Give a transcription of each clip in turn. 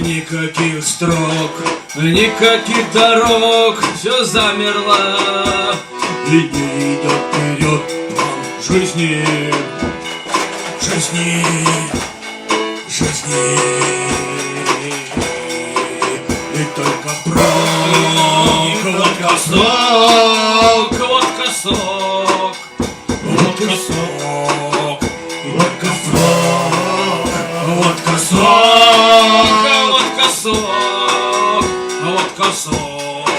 Никаких строк, никаких дорог, все замерло и не идет вперед план жизни, жизни, жизни. И только брак, водка сок, водка сок, водка сок, и только брак, водка сок, водка сок, водка сок.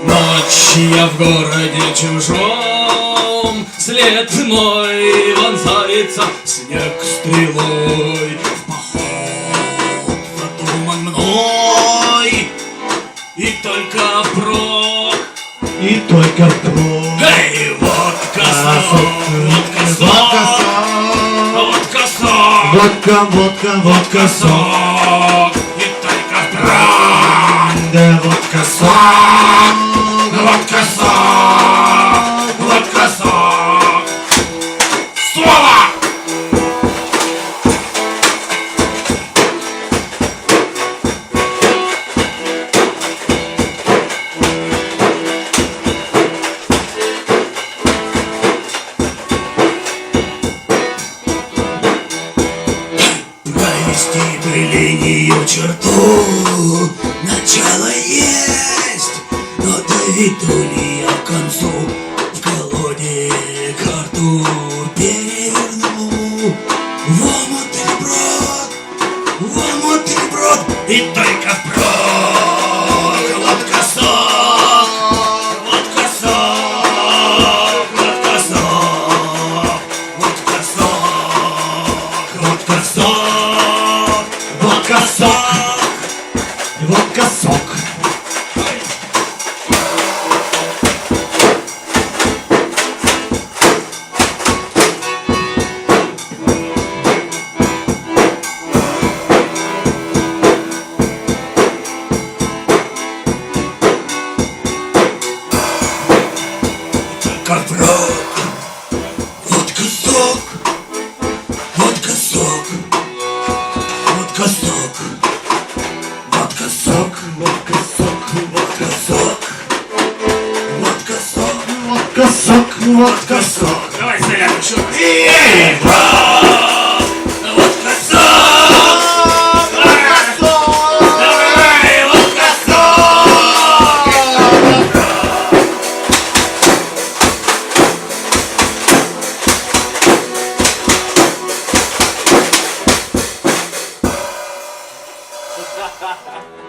Ночь я в городе чужом, след мой вонзается снег стрелой. В поход задуман мной, и только прок, И только про эй, водка сок, водка сок, водка сок, водка, водка, водка сок, и только прок, да, водка сок, водка сок, водка сок. Слово! Провести бы линию черту, начало есть, но доведу ли я к концу, в колоде карту переверну. В омут и вброд, в омут и вброд, и только вброд. Водка сок, водка сок, водка сок, водка сок, водка сок, водка сок, водка сок. как брод. Водка сок, водка сок, водка сок, водка сок, Водка сок, водка сок, водка сок, водка сок, водка сок. Давай, Селян, еще. Эй, брат! Водка сок! Давай, водка сок! Ha ha ha.